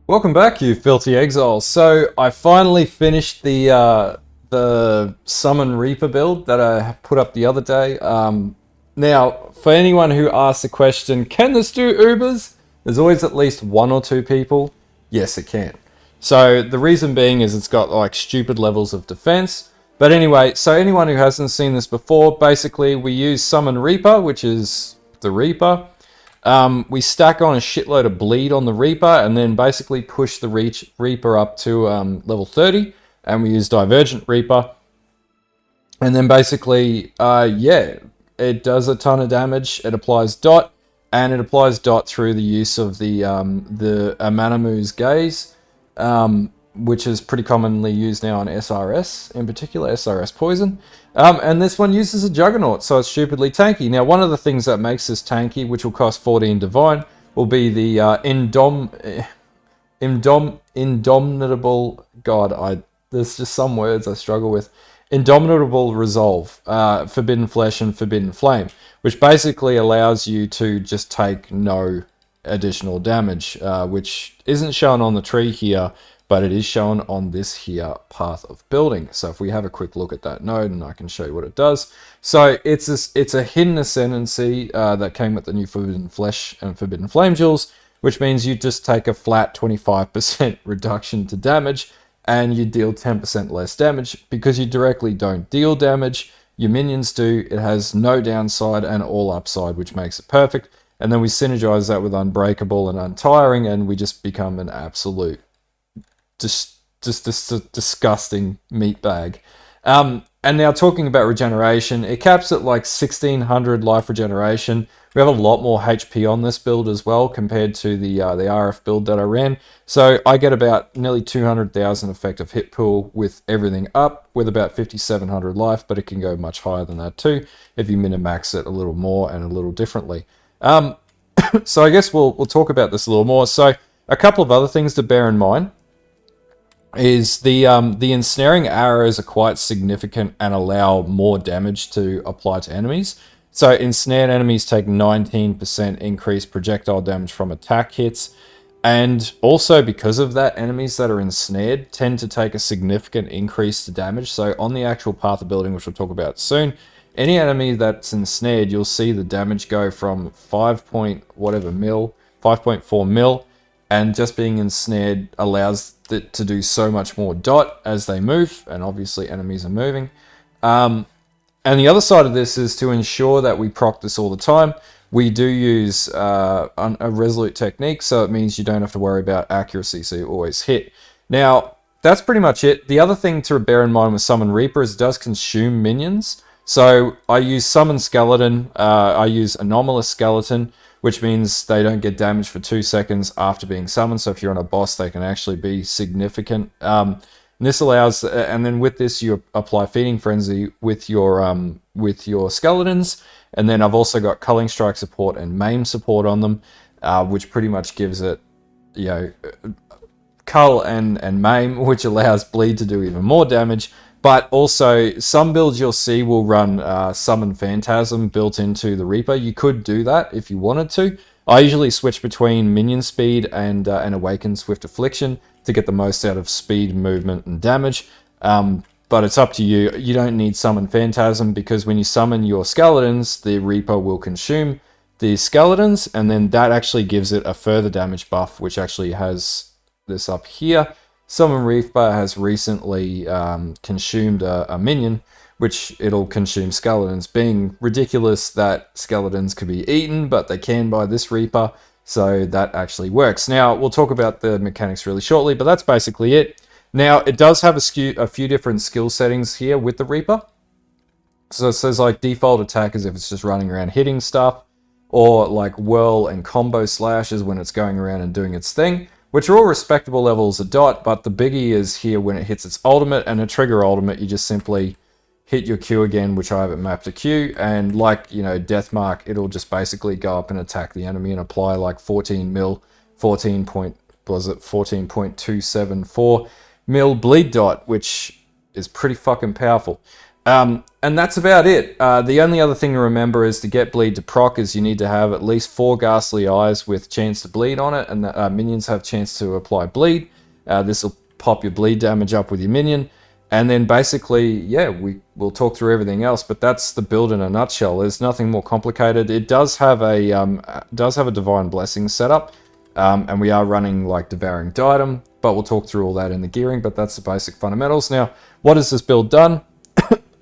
Welcome back, you filthy exiles. So I finally finished the Summon Reaper build that I put up the other day. Now, for anyone who asks the question, can this do Ubers? There's always at least one or two people. Yes, it can. So the reason being is it's got like stupid levels of defense. But anyway, so anyone who hasn't seen this before, basically we use Summon Reaper, which is the Reaper. We stack on a shitload of bleed on the Reaper and then basically push the Reaper up to level 30. And we use Divergent Reaper. And then basically, yeah, it does a ton of damage. It applies dot, and it applies dot through the use of the Amanamu's Gaze, which is pretty commonly used now on SRS, in particular, SRS Poison. And this one uses a Juggernaut, so it's stupidly tanky. Now, one of the things that makes this tanky, which will cost 14 Divine, will be the Indomitable... God, there's just some words I struggle with. Indomitable Resolve, Forbidden Flesh and Forbidden Flame, which basically allows you to just take no additional damage, which isn't shown on the tree here, but it is shown on this here path of building. So if we have a quick look at that node, and I can show you what it does. So it's a hidden ascendancy that came with the new Forbidden Flesh and Forbidden Flame jewels, which means you just take a flat 25% reduction to damage, and you deal 10% less damage. Because you directly don't deal damage, your minions do. It has no downside and all upside, which makes it perfect. And then we synergize that with Unbreakable and Untiring, and we just become an absolute just disgusting meat bag. And now talking about regeneration, it caps at like 1600 life regeneration. We have a lot more HP on this build as well compared to the RF build that I ran. So I get about nearly 200,000 effective hit pool with everything up, with about 5700 life, but it can go much higher than that too if you min-max it a little more and a little differently. So I guess we'll talk about this a little more. So a couple of other things to bear in mind is the ensnaring arrows are quite significant and allow more damage to apply to enemies. So ensnared enemies take 19% increased projectile damage from attack hits, and also because of that, enemies that are ensnared tend to take a significant increase to damage. So on the actual path of building, which we'll talk about soon, any enemy that's ensnared, you'll see the damage go from 5.4 mil, and just being ensnared allows it to do so much more dot as they move, and obviously enemies are moving. And the other side of this is to ensure that we proc this all the time. We do use a resolute technique, so it means you don't have to worry about accuracy, so you always hit. Now, that's pretty much it. The other thing to bear in mind with Summon Reaper is it does consume minions. So I use Summon Skeleton, I use Anomalous Skeleton, which means they don't get damaged for 2 seconds after being summoned. So if you're on a boss, they can actually be significant. And this allows, and then with this, you apply Feeding Frenzy with your skeletons. And then I've also got Culling Strike support and Maim support on them, which pretty much gives it, you know, Cull and Maim, which allows Bleed to do even more damage. But also, some builds you'll see will run Summon Phantasm built into the Reaper. You could do that if you wanted to. I usually switch between Minion Speed and Awakened Swift Affliction to get the most out of speed, movement, and damage. But it's up to you. You don't need Summon Phantasm, because when you summon your skeletons, the Reaper will consume the skeletons, and then that actually gives it a further damage buff, which actually has this up here. Summon Reaper has recently consumed a minion, which it'll consume skeletons, being ridiculous that skeletons could be eaten, but they can by this Reaper, so that actually works. Now, we'll talk about the mechanics really shortly, but that's basically it. Now, it does have a few different skill settings here with the Reaper. So it says like default attack is if it's just running around hitting stuff, or like whirl and combo slash is when it's going around and doing its thing, which are all respectable levels of dot, but the biggie is here when it hits its ultimate, and a trigger ultimate, you just simply hit your Q again, which I have it mapped to Q, and like, you know, Deathmark, it'll just basically go up and attack the enemy and apply like 14 mil, 14.274 mil bleed dot, which is pretty fucking powerful. And that's about it. The only other thing to remember is to get bleed to proc is you need to have at least 4 ghastly eyes with chance to bleed on it, and the minions have chance to apply bleed. This will pop your bleed damage up with your minion. And then basically, yeah, we'll talk through everything else, but that's the build in a nutshell. There's nothing more complicated. It does have a Divine Blessing setup, and we are running like Devouring Diadem, but we'll talk through all that in the gearing, but that's the basic fundamentals. Now, what has this build done?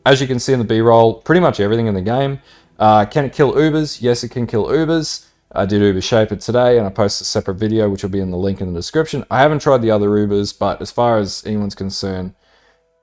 As you can see in the B-roll, pretty much everything in the game. Can it kill Ubers? Yes, it can kill Ubers. I did Uber Shaper today, and I posted a separate video, which will be in the link in the description. I haven't tried the other Ubers, but as far as anyone's concerned,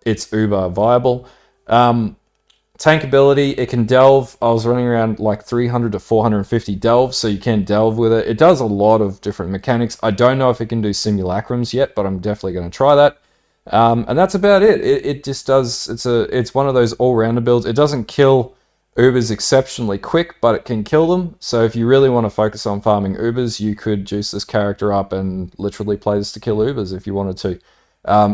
it's Uber viable. Tankability, it can delve. I was running around like 300 to 450 delve, so you can delve with it. It does a lot of different mechanics. I don't know if it can do simulacrums yet, but I'm definitely going to try that. And that's about it. It just does. It's one of those all-rounder builds. It doesn't kill Ubers exceptionally quick, but it can kill them. So if you really want to focus on farming Ubers, you could juice this character up and literally play this to kill Ubers if you wanted to.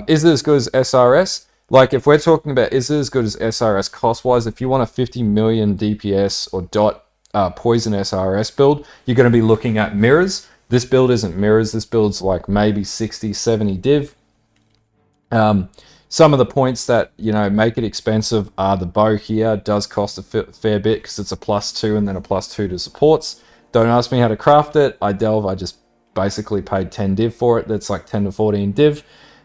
Is it as good as SRS? Like, if we're talking about is it as good as SRS cost-wise, if you want a 50 million DPS or dot poison SRS build, you're going to be looking at mirrors. This build isn't mirrors. This build's like maybe 60, 70 div. Some of the points that, you know, make it expensive are the bow here. Does cost a fair bit because it's a +2 and then a +2 to supports. Don't ask me how to craft it. I just basically paid 10 div for it. That's like 10 to 14 div.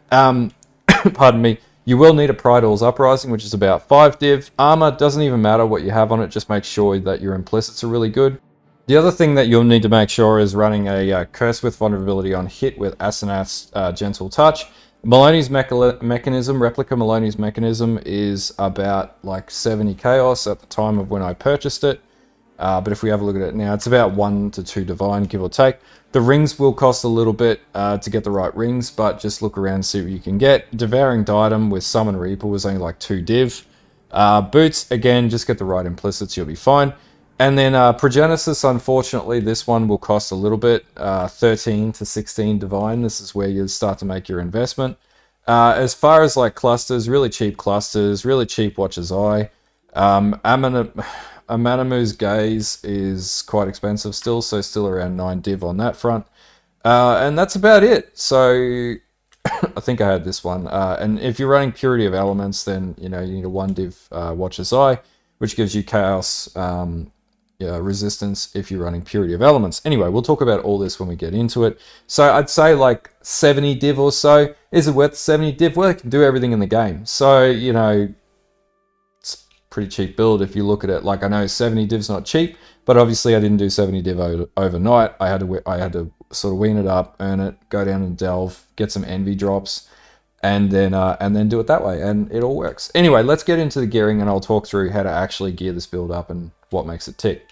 Pardon me. You will need a Pride All's Uprising, which is about 5 div. Armor, doesn't even matter what you have on it, just make sure that your implicits are really good. The other thing that you'll need to make sure is running a Curse with Vulnerability on hit with Asenath's Gentle Touch. Maloney's mechanism, Replica Maloney's mechanism, is about like 70 chaos at the time of when I purchased it. But if we have a look at it now, it's about 1 to 2 divine, give or take. The rings will cost a little bit to get the right rings, but just look around and see what you can get. Devouring Diadem with Summon Reaper was only like 2 div. Boots, again, just get the right implicits, you'll be fine. And then Progenesis, unfortunately, this one will cost a little bit, 13 to 16 divine. This is where you start to make your investment. As far as like clusters, really cheap Watcher's Eye. Amanamu's Gaze is quite expensive still, so still around 9 div on that front. And that's about it. So I think I had this one. And if you're running Purity of Elements, then you need a 1 div Watcher's Eye, which gives you chaos resistance if you're running Purity of Elements. Anyway, we'll talk about all this when we get into it. So I'd say like 70 div or so. Is it worth 70 div? Well, it can do everything in the game. So, it's pretty cheap build if you look at it. Like, I know 70 div's not cheap, but obviously I didn't do 70 div overnight. I had to sort of wean it up, earn it, go down and delve, get some envy drops, and then do it that way, and it all works. Anyway, let's get into the gearing, and I'll talk through how to actually gear this build up and what makes it tick.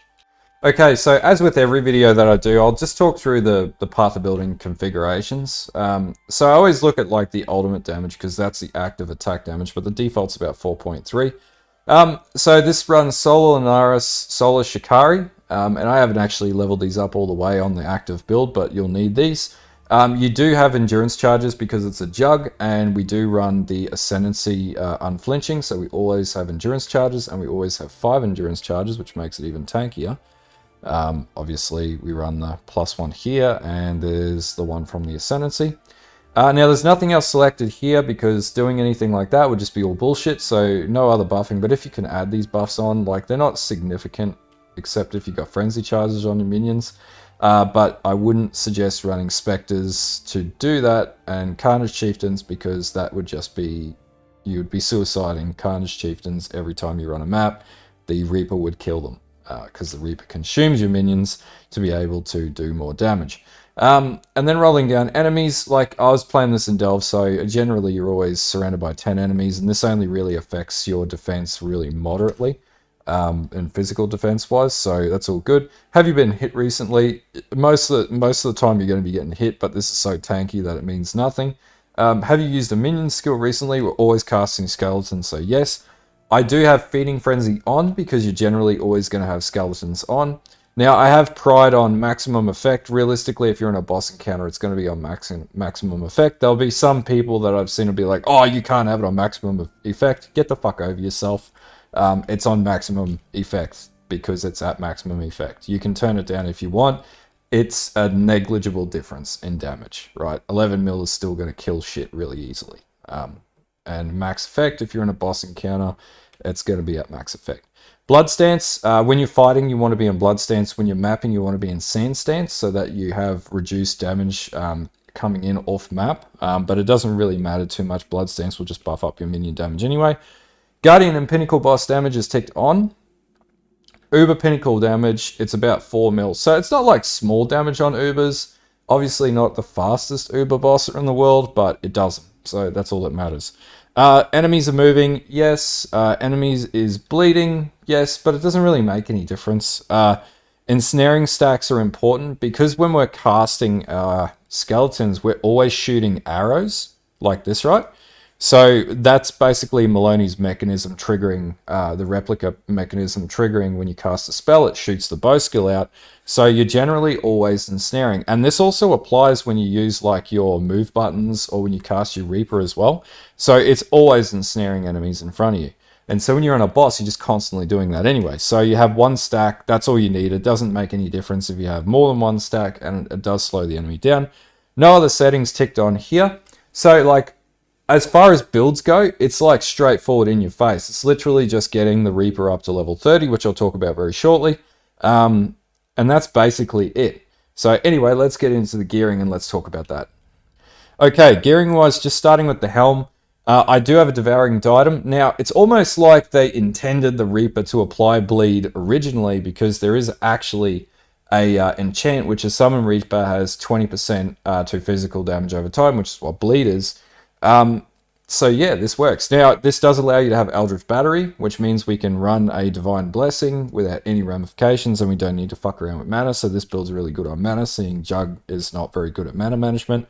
Okay, so as with every video that I do, I'll just talk through the path of building configurations. So I always look at like the ultimate damage because that's the active attack damage, but the default's about 4.3. So this runs Solar Lunaris, Solar Shikari, and I haven't actually leveled these up all the way on the active build, but you'll need these. You do have endurance charges because it's a jug, and we do run the Ascendancy unflinching, so we always have endurance charges, and we always have 5 endurance charges, which makes it even tankier. Obviously, we run the +1 here, and there's the one from the Ascendancy. Now, there's nothing else selected here because doing anything like that would just be all bullshit, so no other buffing. But if you can add these buffs on, like, they're not significant, except if you've got Frenzy charges on your minions. But I wouldn't suggest running Spectres to do that, and Carnage Chieftains, because that would just be, you would be suiciding Carnage Chieftains every time you run a map. The Reaper would kill them, because the Reaper consumes your minions to be able to do more damage. And then rolling down enemies, like I was playing this in Delve, so generally you're always surrounded by 10 enemies, and this only really affects your defense really moderately. And physical defense wise, so that's all good. Have you been hit recently? Most of the time you're going to be getting hit, but this is so tanky that it means nothing. Have you used a minion skill recently? We're always casting skeletons, so yes. I do have Feeding Frenzy on because you're generally always going to have skeletons on. Now, I have pride on maximum effect. Realistically, if you're in a boss encounter, it's going to be on maximum effect. There'll be some people that I've seen will be like, oh, you can't have it on maximum effect. Get the fuck over yourself. It's on maximum effect because it's at maximum effect. You can turn it down if you want. It's a negligible difference in damage, right? 11 mil is still going to kill shit really easily. And max effect, if you're in a boss encounter, it's going to be at max effect. Blood stance, when you're fighting, you want to be in blood stance. When you're mapping, you want to be in sand stance so that you have reduced damage coming in off map. But it doesn't really matter too much. Blood stance will just buff up your minion damage anyway. Guardian and Pinnacle boss damage is ticked on. Uber Pinnacle damage, it's about 4 mil. So it's not like small damage on Ubers. Obviously not the fastest Uber boss in the world, but it does them. So that's all that matters. Enemies are moving, yes. Enemies is bleeding, yes, but it doesn't really make any difference. Ensnaring stacks are important because when we're casting skeletons, we're always shooting arrows like this, right? So that's basically Maloney's mechanism triggering, the replica mechanism triggering when you cast a spell, it shoots the bow skill out. So you're generally always ensnaring. And this also applies when you use like your move buttons or when you cast your Reaper as well. So it's always ensnaring enemies in front of you. And so when you're on a boss, you're just constantly doing that anyway. So you have one stack, that's all you need. It doesn't make any difference if you have more than one stack, and it does slow the enemy down. No other settings ticked on here. So like, as far as builds go, it's like straightforward in your face. It's literally just getting the Reaper up to level 30, which I'll talk about very shortly. And that's basically it. So anyway, let's get into the gearing and let's talk about that. Okay, gearing wise, just starting with the helm. I do have a Devouring Diadem. Now, it's almost like they intended the Reaper to apply bleed originally because there is actually a enchant, which is Summon Reaper has 20% to physical damage over time, which is what bleed is. So yeah, this works. Now, this does allow you to have Eldritch Battery, which means we can run a Divine Blessing without any ramifications, and we don't need to fuck around with mana, so this build's really good on mana, seeing Jug is not very good at mana management.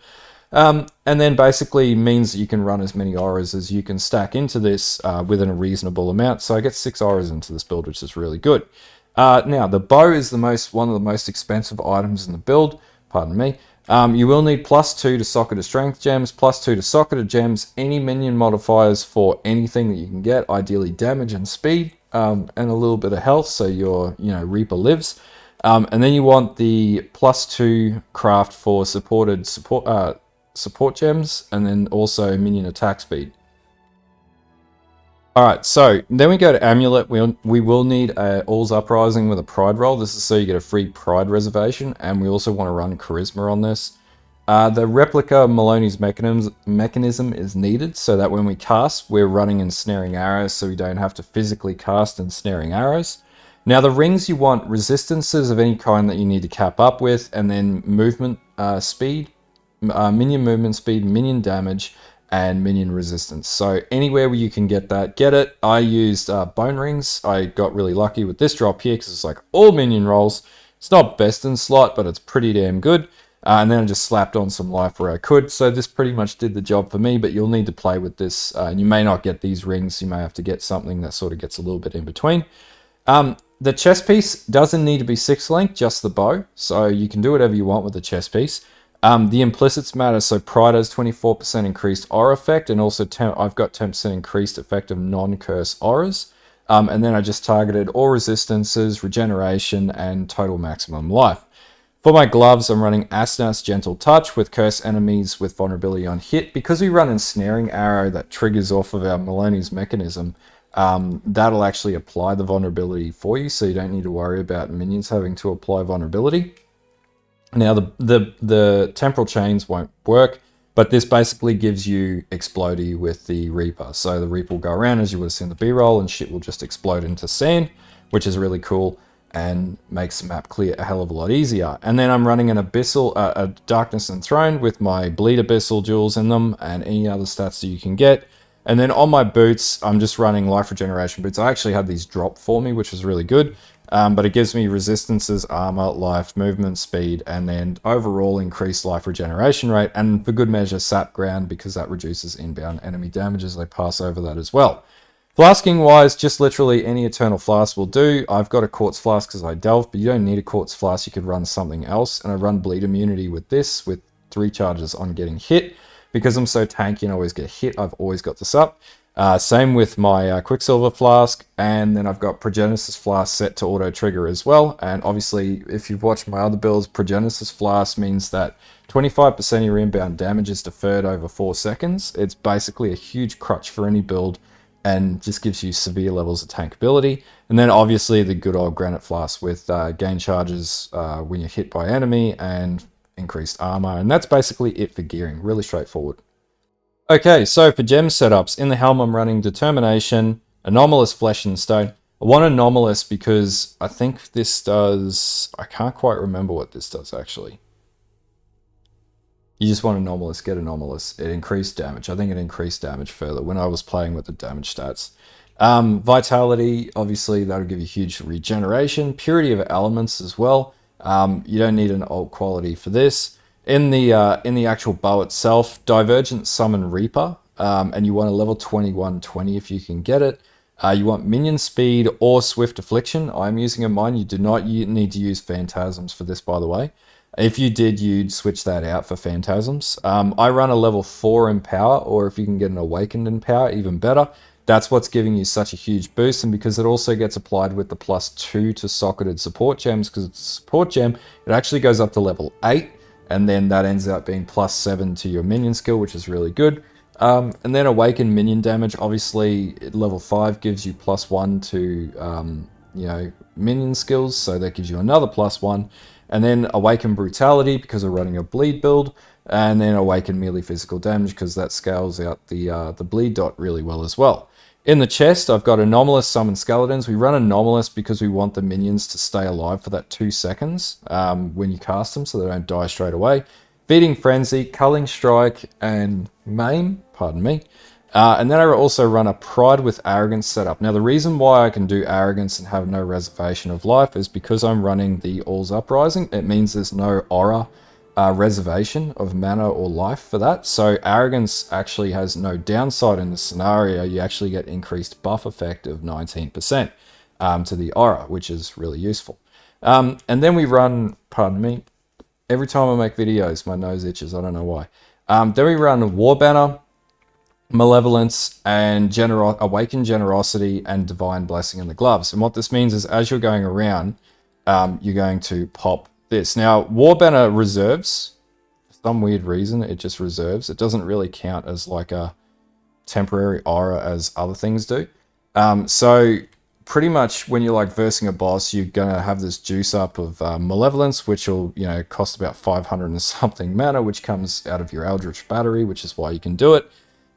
And then basically means that you can run as many auras as you can stack into this within a reasonable amount, so I get 6 auras into this build, which is really good. Now, the bow is one of the most expensive items in the build, pardon me. You will need +2 to socket to strength gems, +2 to socket to gems, any minion modifiers for anything that you can get, ideally damage and speed, and a little bit of health so your Reaper lives. And then you want the +2 craft for support gems, and then also minion attack speed. Alright, so then we go to Amulet. We will need All's Uprising with a Pride roll. This is so you get a free Pride reservation, and we also want to run Charisma on this. The Replica Maloney's mechanism is needed, so that when we cast, we're running Ensnaring Arrows, so we don't have to physically cast Ensnaring Arrows. Now, the rings, you want resistances of any kind that you need to cap up with, and then movement speed, minion movement speed, minion damage, and minion resistance. So anywhere where you can get that, get it. I used bone rings. I got really lucky with this drop here because it's like all minion rolls. It's not best in slot, but it's pretty damn good. And then I just slapped on some life where I could. So this pretty much did the job for me, but you'll need to play with this. And you may not get these rings. You may have to get something that sort of gets a little bit in between. The chest piece doesn't need to be 6 length, just the bow. So you can do whatever you want with the chest piece. The implicits matter, so Pride has 24% increased aura effect, and also I've got 10% increased effect of non-curse auras. And then I just targeted all resistances, regeneration, and total maximum life. For my gloves, I'm running Asnas Gentle Touch with curse enemies with vulnerability on hit. Because we run Ensnaring Arrow that triggers off of our Maloney's mechanism, that'll actually apply the vulnerability for you, so you don't need to worry about minions having to apply vulnerability. Now, the temporal chains won't work, but this basically gives you Explodey with the Reaper. So the Reaper will go around, as you would have seen the B-roll, and shit will just explode into sand, which is really cool and makes the map clear a hell of a lot easier. And then I'm running an Abyssal, a Darkness Enthroned with my Bleed Abyssal jewels in them and any other stats that you can get. And then on my boots, I'm just running Life Regeneration boots. I actually had these drop for me, which was really good. But it gives me resistances, armor, life, movement, speed, and then overall increased life regeneration rate, and for good measure, sap ground, because that reduces inbound enemy damage as they pass over that as well. Flasking wise, just literally any Eternal Flask will do. I've got a Quartz Flask because I delved, but you don't need a Quartz Flask. You could run something else. And I run Bleed Immunity with this, with 3 charges on getting hit. Because I'm so tanky and I always get hit, I've always got this up. Same with my Quicksilver Flask, and then I've got Progenesis Flask set to auto trigger as well. And obviously, if you've watched my other builds, Progenesis Flask means that 25% of your inbound damage is deferred over 4 seconds. It's basically a huge crutch for any build and just gives you severe levels of tankability. And then obviously the good old Granite Flask with gain charges when you're hit by enemy and increased armor. And that's basically it for gearing. Really straightforward. Okay, so for gem setups, in the helm I'm running Determination, Anomalous Flesh and Stone. I want Anomalous because I think this does... I can't quite remember what this does actually. You just want Anomalous, get Anomalous. It increased damage. I think it increased damage further when I was playing with the damage stats. Vitality, obviously that'll give you huge regeneration. Purity of Elements as well. You don't need an alt quality for this. In the actual bow itself, Divergent Summon Reaper, and you want a level 21-20 if you can get it. You want Minion Speed or Swift Affliction. I'm using a mine. You do not need to use Phantasms for this, by the way. If you did, you'd switch that out for Phantasms. I run a level 4 in power, or if you can get an Awakened in power, even better. That's what's giving you such a huge boost, and because it also gets applied with the +2 to socketed support gems, because it's a support gem, it actually goes up to level 8, and then that ends up being +7 to your minion skill, which is really good. And then Awakened minion damage, obviously level 5 gives you +1 to minion skills, so that gives you another +1. And then Awaken Brutality, because we're running a bleed build, and then Awaken Melee Physical Damage, because that scales out the bleed dot really well as well. In the chest, I've got Anomalous Summon Skeletons. We run Anomalous because we want the minions to stay alive for that 2 seconds when you cast them, so they don't die straight away. Feeding Frenzy, Culling Strike, and Maim, pardon me. And then I also run a Pride with Arrogance setup. Now, the reason why I can do Arrogance and have no reservation of life is because I'm running the All's Uprising. It means there's no aura reservation of mana or life for that. So Arrogance actually has no downside in this scenario. You actually get increased buff effect of 19% to the aura, which is really useful. And then we run, pardon me, every time I make videos, my nose itches. I don't know why. Then we run War Banner, Malevolence, and Awaken Generosity, and Divine Blessing in the gloves. And what this means is as you're going around, you're going to pop this. Now, War Banner reserves. For some weird reason, it just reserves. It doesn't really count as like a temporary aura as other things do. So pretty much when you're like versing a boss, you're going to have this juice up of Malevolence, which will, cost about 500 and something mana, which comes out of your Eldritch Battery, which is why you can do it.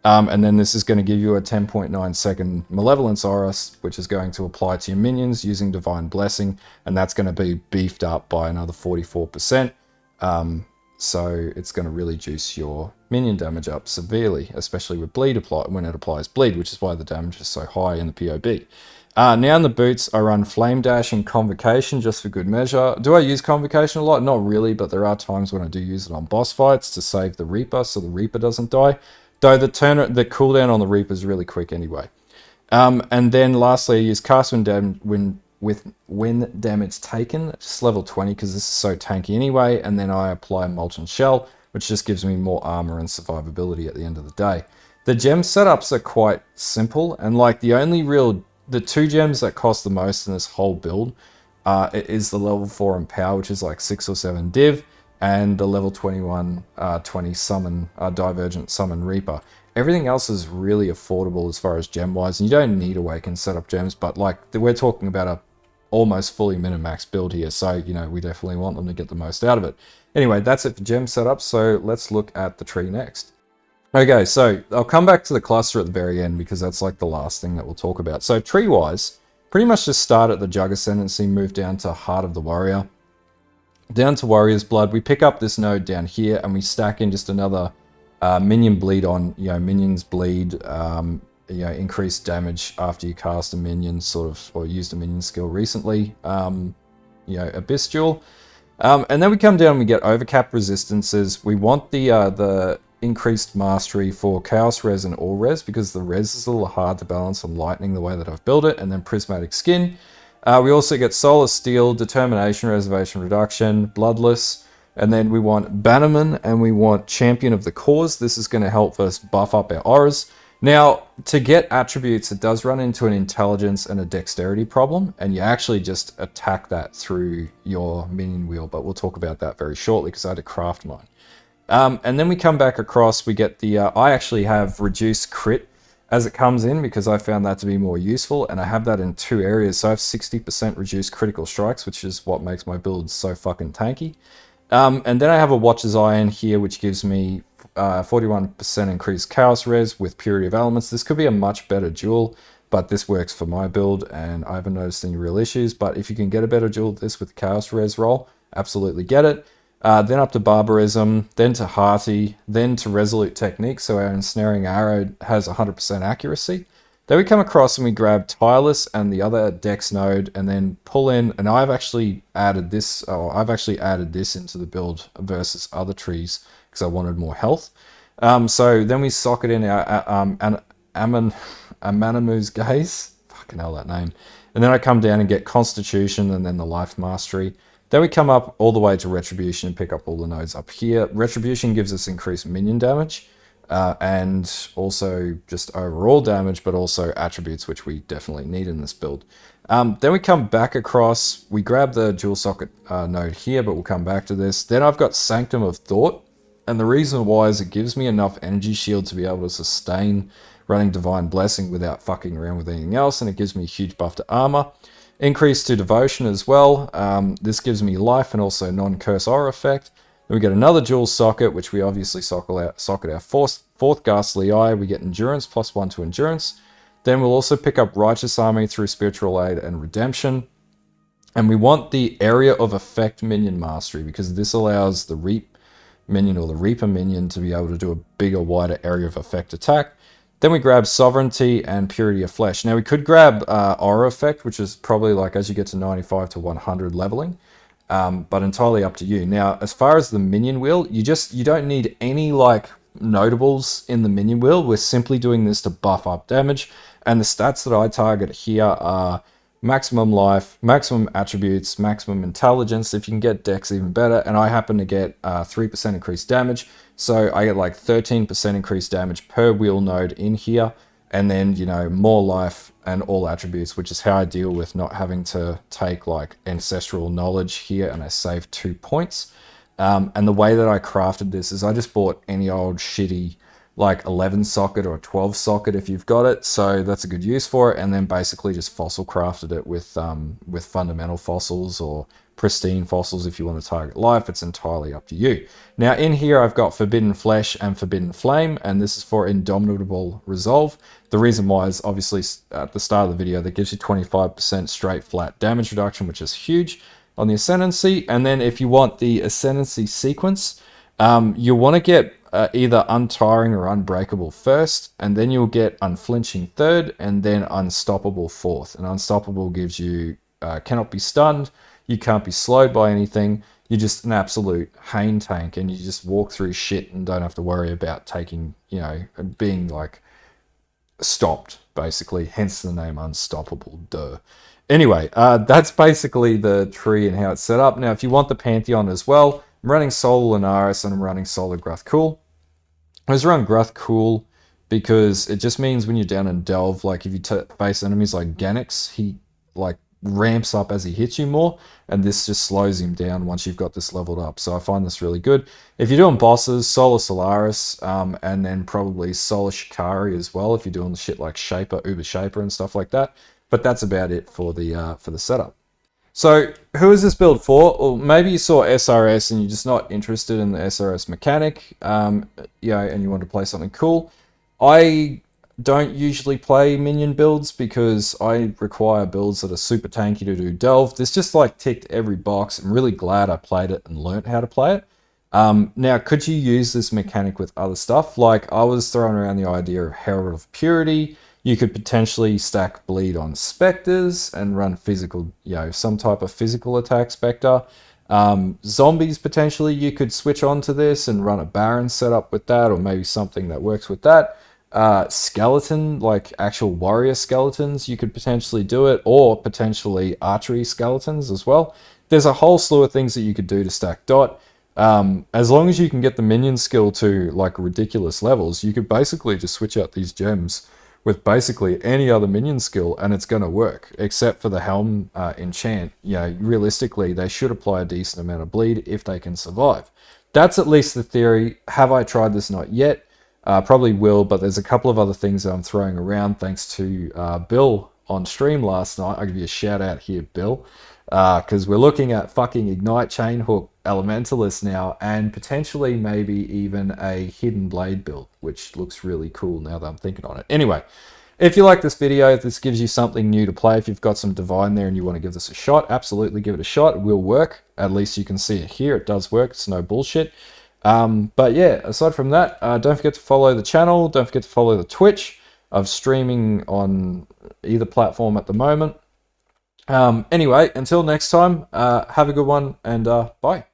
And then this is going to give you a 10.9 second Malevolence aura, which is going to apply to your minions using Divine Blessing, and that's going to be beefed up by another 44%. So it's going to really juice your minion damage up severely, especially with bleed when it applies bleed, which is why the damage is so high in the POB. Now in the boots, I run Flame Dash and Convocation just for good measure. Do I use Convocation a lot? Not really, but there are times when I do use it on boss fights to save the Reaper, so the Reaper doesn't die. Though the cooldown on the Reaper is really quick anyway. And then lastly, I use Cast when damage taken, just level 20 because this is so tanky anyway. And then I apply Molten Shell, which just gives me more armor and survivability at the end of the day. The gem setups are quite simple, and like the 2 gems that cost the most in this whole build is the level 4 in power, which is like 6 or 7 div. And the level 21-20 summon, Divergent Summon Reaper. Everything else is really affordable as far as gem-wise, and you don't need Awaken setup gems, but like we're talking about a almost fully min-max build here, so we definitely want them to get the most out of it. Anyway, that's it for gem setup, so let's look at the tree next. Okay, so I'll come back to the cluster at the very end because that's like the last thing that we'll talk about. So tree-wise, pretty much just start at the Jug Ascendancy, move down to Heart of the Warrior, down to Warrior's Blood. We pick up this node down here and we stack in just another minion bleed on, minions bleed, increased damage after you cast a minion or used a minion skill recently, Abyss Duel. And then we come down and we get overcap resistances. We want the increased mastery for Chaos Res and All Res because the Res is a little hard to balance on Lightning the way that I've built it, and then Prismatic Skin. We also get Solar Steel, Determination, Reservation Reduction, Bloodless, and then we want Bannerman and we want Champion of the Cause. This is going to help us buff up our auras. Now, to get attributes, it does run into an intelligence and a dexterity problem, and you actually just attack that through your minion wheel, but we'll talk about that very shortly because I had to craft mine. And then we come back across, we get the, I actually have reduced crit as it comes in because I found that to be more useful, and I have that in 2 areas. So I have 60% reduced critical strikes, which is what makes my build so fucking tanky. And then I have a Watcher's Iron here, which gives me 41% increased Chaos Res with Purity of Elements. This could be a much better duel, but this works for my build, and I haven't noticed any real issues. But if you can get a better duel this with Chaos Res roll, absolutely get it. Then up to Barbarism, then to Hearty, then to Resolute Technique, so our Ensnaring Arrow has 100% accuracy. Then we come across and we grab Tireless and the other Dex node, and then pull in, and I've actually added this into the build versus other trees because I wanted more health. So then we socket in our Amanamu's Gaze, fucking hell that name, and then I come down and get Constitution and then the Life Mastery. Then we come up all the way to Retribution and pick up all the nodes up here. Retribution gives us increased minion damage, and also just overall damage, but also attributes, which we definitely need in this build. Then we come back across, we grab the dual socket node here, but we'll come back to this. Then I've got Sanctum of Thought, and the reason why is it gives me enough energy shield to be able to sustain running Divine Blessing without fucking around with anything else, and it gives me a huge buff to armor. Increase to Devotion as well. This gives me life and also non-curse aura effect. Then we get another dual socket, which we obviously socket our fourth Ghastly Eye. We get Endurance, +1 to Endurance. Then we'll also pick up Righteous Army through Spiritual Aid and Redemption. And we want the Area of Effect Minion Mastery because this allows the Reap minion or the Reaper minion to be able to do a bigger, wider area of effect attack. Then we grab Sovereignty and Purity of Flesh. Now we could grab Aura Effect, which is probably like as you get to 95 to 100 leveling, but entirely up to you. Now, as far as the minion wheel, you don't need any like notables in the minion wheel. We're simply doing this to buff up damage, and the stats that I target here are maximum life, maximum attributes, maximum intelligence. If you can get dex, even better. And I happen to get 3% increased damage. So I get like 13% increased damage per wheel node in here. And then, you know, more life and all attributes, which is how I deal with not having to take like ancestral knowledge here. And I save 2 points. And the way that I crafted this is I just bought any old shitty like 11 socket or 12 socket if you've got it, so that's a good use for it. And then basically just fossil crafted it with fundamental fossils or pristine fossils if you want to target life. It's entirely up to you. Now in here I've got Forbidden Flesh and Forbidden Flame, and this is for Indomitable Resolve. The reason why is obviously at the start of the video that gives you 25% straight flat damage reduction, which is huge on the Ascendancy. And then if you want the Ascendancy sequence, you want to get either Untiring or Unbreakable first, and then you'll get Unflinching third, and then Unstoppable fourth. And Unstoppable gives you cannot be stunned, you can't be slowed by anything, you're just an absolute Hain tank, and you just walk through shit and don't have to worry about taking, you know, being like stopped, basically, hence the name Unstoppable, duh. Anyway, that's basically the tree and how it's set up. Now, if you want the Pantheon as well, I'm running Solar Lunaris and I'm running Solar Gruthkul. I was running Gruthkul because it just means when you're down in Delve, like if you face enemies like Ganix, he like ramps up as he hits you more, and this just slows him down once you've got this leveled up. So I find this really good. If you're doing bosses, Solar Solaris, and then probably Solar Shikari as well, if you're doing the shit like Shaper, Uber Shaper and stuff like that. But that's about it for the setup. So who is this build for? Well, maybe you saw SRS and you're just not interested in the SRS mechanic, and you want to play something cool. I don't usually play minion builds because I require builds that are super tanky to do Delve. This just like ticked every box. I'm really glad I played it and learned how to play it. Now, could you use this mechanic with other stuff? Like I was throwing around the idea of Herald of Purity. You could potentially stack Bleed on Spectres and run physical, some type of physical attack Spectre. Zombies, potentially, you could switch on to this and run a Baron setup with that, or maybe something that works with that. Skeleton, like actual warrior skeletons, you could potentially do it, or potentially archery skeletons as well. There's a whole slew of things that you could do to stack dot. As long as you can get the minion skill to like ridiculous levels, you could basically just switch out these gems with basically any other minion skill and it's going to work, except for the helm enchant. Realistically, they should apply a decent amount of bleed if they can survive. That's at least the theory. Have I tried this? Not yet. Probably will, but there's a couple of other things that I'm throwing around thanks to Bill on stream last night. I'll give you a shout out here, Bill, because we're looking at fucking Ignite Chainhook Elementalist now, and potentially maybe even a Hidden Blade build, which looks really cool now that I'm thinking on it. Anyway, if you like this video, if this gives you something new to play, if you've got some Divine there and you want to give this a shot, absolutely give it a shot. It will work. At least you can see it here. It does work. It's no bullshit. But yeah, aside from that, don't forget to follow the channel. Don't forget to follow the Twitch. I'm streaming on either platform at the moment. Anyway, until next time, have a good one, and bye.